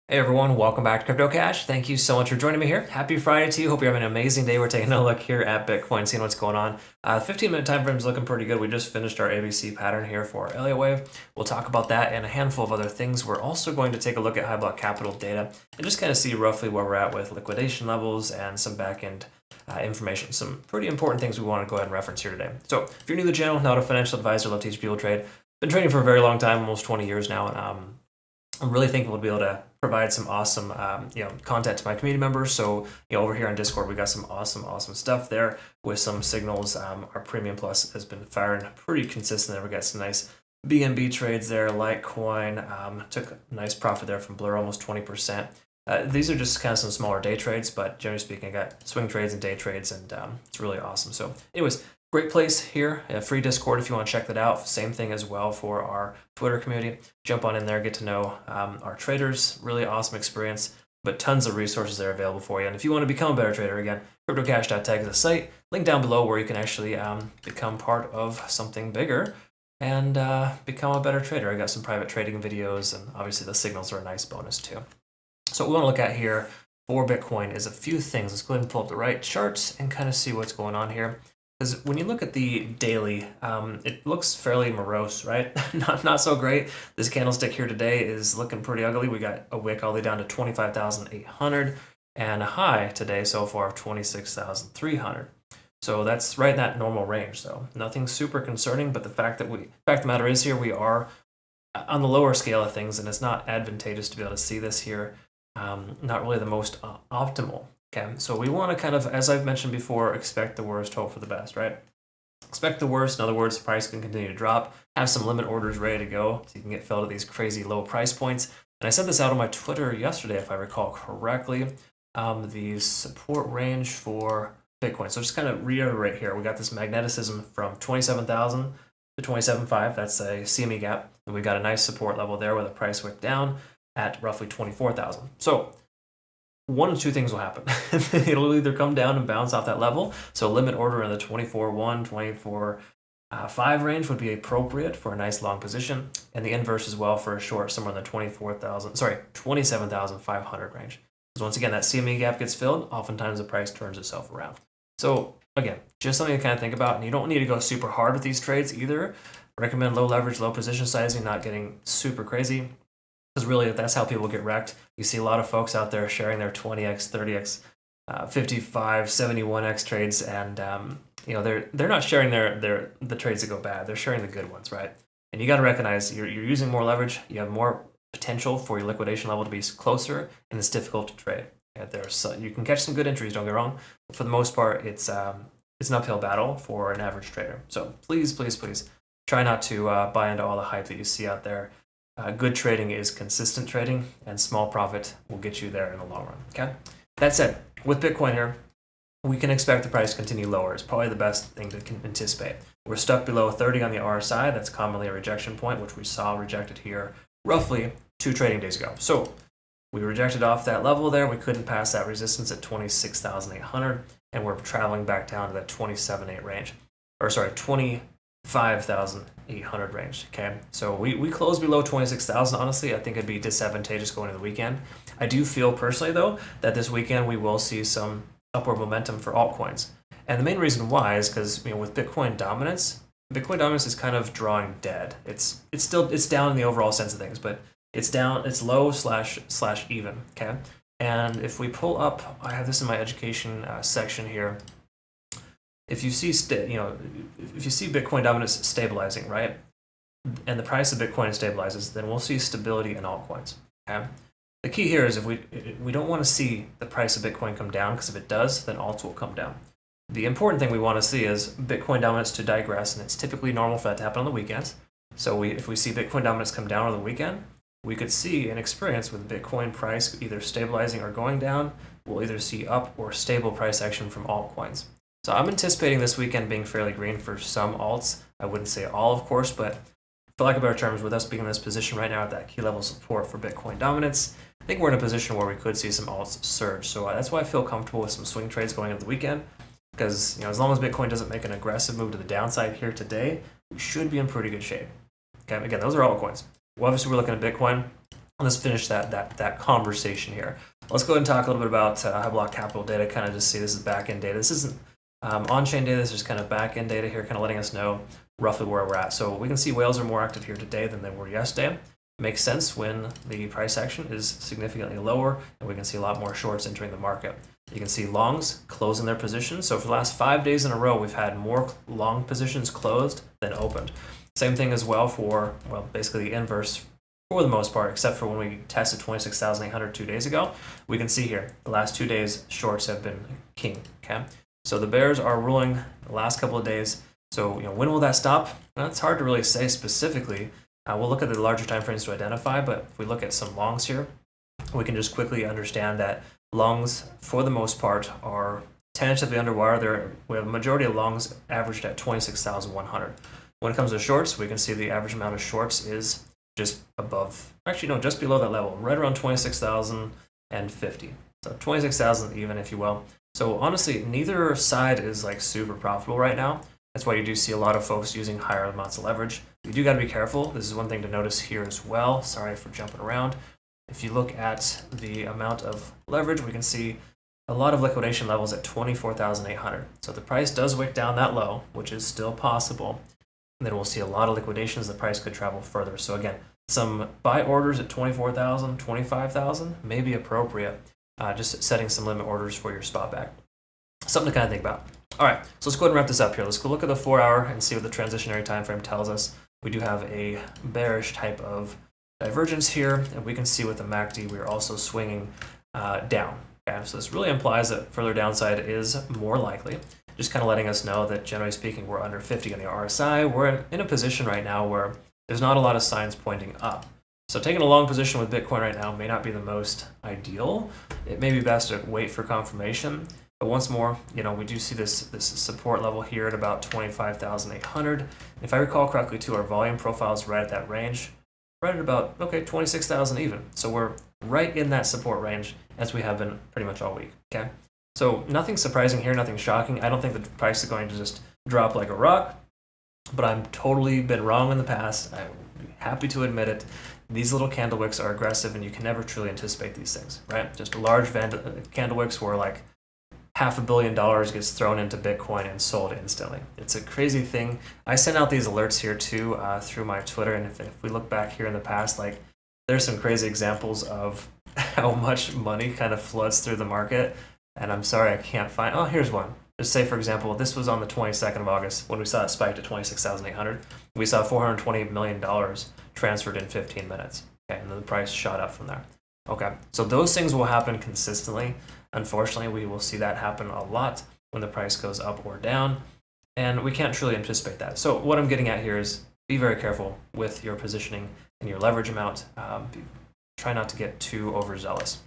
Hey everyone, welcome back to Crypto Cash. Thank you so much for joining me here. Happy Friday to you. Hope you're having an amazing day. We're taking a look here at Bitcoin, seeing what's going on. 15-minute time frame is looking pretty good. We just finished our ABC pattern here for Elliott Wave. We'll talk about that and a handful of other things. We're also going to take a look at high block capital data and just kind of see roughly where we're at with liquidation levels and some back-end information. Some pretty important things we want to go ahead and reference here today. So if you're new to the channel, not a financial advisor, love to teach people to trade. Been trading for a very long time, almost 20 years now, and I'm really thankful to be able to provide some awesome, content to my community members. So, over here on Discord, we got some awesome stuff there with some signals. Our Premium Plus has been firing pretty consistent there. We got some nice BNB trades there. Litecoin took a nice profit there from Blur, almost 20%. These are just kind of some smaller day trades, but generally speaking, I got swing trades and day trades, and it's really awesome. So, anyways, great place here, a free Discord if you want to check that out. Same thing as well for our Twitter community. Jump on in there, get to know our traders. Really awesome experience, but tons of resources there available for you. And if you want to become a better trader, again, cryptocash.tech is a site. Link down below where you can actually become part of something bigger and become a better trader. I got some private trading videos, and obviously the signals are a nice bonus too. So what we want to look at here for Bitcoin is a few things. Let's go ahead and pull up the right charts and kind of see what's going on here. Because when you look at the daily, it looks fairly morose, right? not so great. This candlestick here today is looking pretty ugly. We got a wick all the way down to 25,800 and a high today so far of 26,300. So that's right in that normal range. So nothing super concerning, but the fact of the matter is here we are on the lower scale of things, and it's not advantageous to be able to see this here. Not really the most optimal. Okay, so we want to kind of, as I've mentioned before, expect the worst, hope for the best, right? Expect the worst. In other words, the price can continue to drop. Have some limit orders ready to go so you can get filled at these crazy low price points. And I sent this out on my Twitter yesterday, if I recall correctly, the support range for Bitcoin. So just kind of reiterate here, we got this magneticism from 27,000 to 27.5. That's a CME gap. And we got a nice support level there where the price went down at roughly 24,000. So one of two things will happen. It'll either come down and bounce off that level. So a limit order in the 24.1, 24.5 range would be appropriate for a nice long position. And the inverse as well for a short, somewhere in the 27,500 range. Because once again, that CME gap gets filled, oftentimes the price turns itself around. So again, just something to kind of think about. And you don't need to go super hard with these trades either. Recommend low leverage, low position sizing, not getting super crazy. Because really, that's how people get wrecked. You see a lot of folks out there sharing their 20x, 30x, 55, 71x trades, and they're not sharing the trades that go bad. They're sharing the good ones, right? And you got to recognize you're using more leverage. You have more potential for your liquidation level to be closer, and it's difficult to trade. You can catch some good entries. Don't get me wrong. But for the most part, it's an uphill battle for an average trader. So please try not to buy into all the hype that you see out there. Good trading is consistent trading, and small profit will get you there in the long run. Okay. That said, with Bitcoin here, we can expect the price to continue lower. It's probably the best thing to anticipate. We're stuck below 30 on the RSI. That's commonly a rejection point, which we saw rejected here roughly 2 trading days ago. So we rejected off that level there. We couldn't pass that resistance at 26,800, and we're traveling back down to that 27.8 range, 25,800 range. Okay, so we closed below 26,000. Honestly, I think it'd be disadvantageous going into the weekend. I do feel personally though that this weekend we will see some upward momentum for altcoins, and the main reason why is because with Bitcoin dominance is kind of drawing dead. It's down in the overall sense of things, but it's down. It's low slash even. Okay, and if we pull up, I have this in my education section here. If you see Bitcoin dominance stabilizing, right, and the price of Bitcoin stabilizes, then we'll see stability in altcoins. Okay, the key here is if we don't want to see the price of Bitcoin come down, because if it does, then alts will come down. The important thing we want to see is Bitcoin dominance to digress, and it's typically normal for that to happen on the weekends. So if we see Bitcoin dominance come down on the weekend, we could see an experience with Bitcoin price either stabilizing or going down. We'll either see up or stable price action from altcoins. So I'm anticipating this weekend being fairly green for some alts. I wouldn't say all, of course, but for lack of better terms, with us being in this position right now at that key level support for Bitcoin dominance, I think we're in a position where we could see some alts surge. So that's why I feel comfortable with some swing trades going into the weekend, because as long as Bitcoin doesn't make an aggressive move to the downside here today, we should be in pretty good shape. Okay, again, those are altcoins. Well, obviously we're looking at Bitcoin. let's finish that conversation here. Let's go ahead and talk a little bit about high block capital data, kind of just see this is back-end data. This isn't on-chain data, this is just kind of back-end data here, kind of letting us know roughly where we're at. So we can see whales are more active here today than they were yesterday. Makes sense when the price action is significantly lower, and we can see a lot more shorts entering the market. You can see longs closing their positions. So for the last 5 days in a row, we've had more long positions closed than opened. Same thing as well for, well, basically the inverse for the most part, except for when we tested 26,800 2 days ago. We can see here, the last 2 days, shorts have been king, okay? So the bears are ruling the last couple of days. So, when will that stop? Well, it's hard to really say specifically. We'll look at the larger time frames to identify, but if we look at some longs here, we can just quickly understand that longs, for the most part, are tentatively underwater. We have a majority of longs averaged at 26,100. When it comes to shorts, we can see the average amount of shorts is just above, actually no, just below that level, right around 26,050. So 26,000 even, if you will. So honestly, neither side is like super profitable right now. That's why you do see a lot of folks using higher amounts of leverage. You do got to be careful. This is one thing to notice here as well. Sorry for jumping around. If you look at the amount of leverage, we can see a lot of liquidation levels at 24,800. So the price does wick down that low, which is still possible. And then we'll see a lot of liquidations. The price could travel further. So again, some buy orders at 24,000, 25,000 may be appropriate. Just setting some limit orders for your spot back. Something to kind of think about. All right, so let's go ahead and wrap this up here. Let's go look at the 4-hour and see what the transitionary time frame tells us. We do have a bearish type of divergence here, and we can see with the MACD we're also swinging down. Okay, so this really implies that further downside is more likely. Just kind of letting us know that generally speaking, we're under 50 on the RSI. We're in a position right now where there's not a lot of signs pointing up. So taking a long position with Bitcoin right now may not be the most ideal. It may be best to wait for confirmation. But once more, we do see this support level here at about 25,800. If I recall correctly, too, our volume profile is right at that range, right at about, 26,000 even. So we're right in that support range as we have been pretty much all week, okay? So nothing surprising here, nothing shocking. I don't think the price is going to just drop like a rock, but I've totally been wrong in the past. I'm happy to admit it. These little candle wicks are aggressive, and you can never truly anticipate these things, right? Just a large candle wicks where like $500 million gets thrown into Bitcoin and sold instantly. It's a crazy thing. I send out these alerts here too through my Twitter, and if we look back here in the past, like there's some crazy examples of how much money kind of floods through the market. And I'm sorry, I can't find. Oh, here's one. Just say, for example, this was on the 22nd of August when we saw it spike to 26,800. We saw $420 million transferred in 15 minutes. Okay, and then the price shot up from there. Okay, so those things will happen consistently. Unfortunately, we will see that happen a lot when the price goes up or down, and we can't truly anticipate that. So what I'm getting at here is be very careful with your positioning and your leverage amount. Try not to get too overzealous.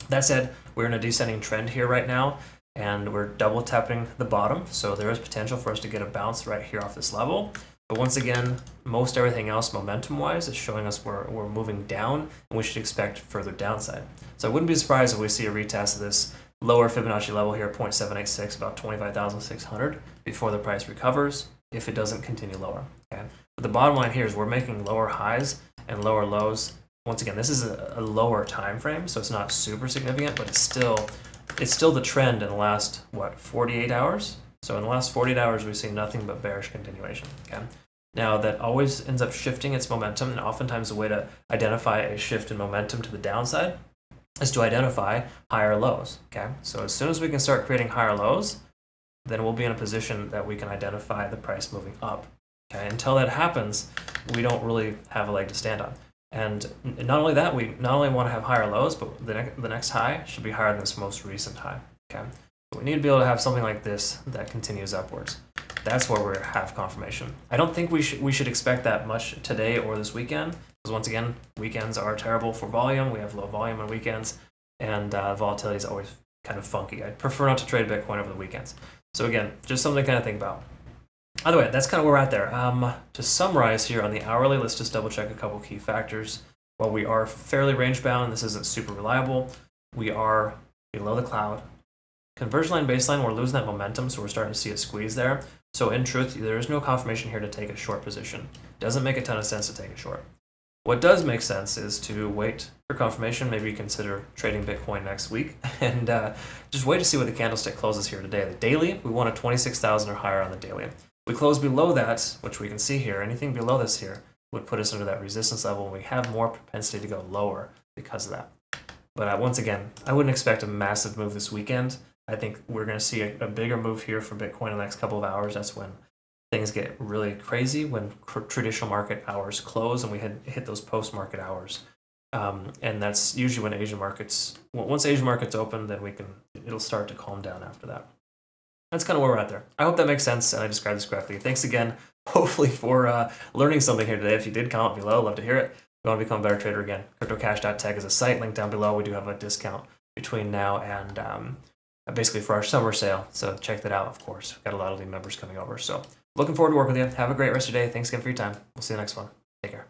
That said, we're in a descending trend here right now, and we're double tapping the bottom, so there is potential for us to get a bounce right here off this level. But once again, most everything else momentum-wise is showing us we're moving down, and we should expect further downside. So I wouldn't be surprised if we see a retest of this lower Fibonacci level here, 0.786, about 25,600, before the price recovers, if it doesn't continue lower. Okay? But the bottom line here is we're making lower highs and lower lows. Once again, this is a lower time frame, so it's not super significant, but it's still the trend in the last, 48 hours? So in the last 48 hours, we've seen nothing but bearish continuation. Okay. Now, that always ends up shifting its momentum, and oftentimes the way to identify a shift in momentum to the downside is to identify higher lows. Okay. So as soon as we can start creating higher lows, then we'll be in a position that we can identify the price moving up. Okay. Until that happens, we don't really have a leg to stand on. And not only that, we not only want to have higher lows, but the next high should be higher than this most recent high. Okay. We need to be able to have something like this that continues upwards. That's where we have confirmation. I don't think we should expect that much today or this weekend, because once again, weekends are terrible for volume. We have low volume on weekends, and volatility is always kind of funky. I'd prefer not to trade Bitcoin over the weekends. So again, just something to kind of think about. Either way, that's kind of where we're at there. To summarize here on the hourly, let's just double check a couple key factors. While we are fairly range bound, this isn't super reliable. We are below the cloud. Conversion line baseline, we're losing that momentum, so we're starting to see a squeeze there. So in truth, there is no confirmation here to take a short position. Doesn't make a ton of sense to take a short. What does make sense is to wait for confirmation. Maybe consider trading Bitcoin next week and just wait to see what the candlestick closes here today. The daily, we want a 26,000 or higher on the daily. We close below that, which we can see here. Anything below this here would put us under that resistance level, and we have more propensity to go lower because of that. But once again, I wouldn't expect a massive move this weekend. I think we're going to see a bigger move here for Bitcoin in the next couple of hours. That's when things get really crazy, when traditional market hours close and we hit those post-market hours. And that's usually when Asian markets, once Asian markets open, then it'll start to calm down after that. That's kind of where we're at there. I hope that makes sense and I described this correctly. Thanks again, hopefully, for learning something here today. If you did, comment below. Love to hear it. If you want to become a better trader again, cryptocash.tech is a site, link down below. We do have a discount between now and basically for our summer sale. So check that out, of course. We've got a lot of new members coming over. So looking forward to working with you. Have a great rest of your day. Thanks again for your time. We'll see you next one. Take care.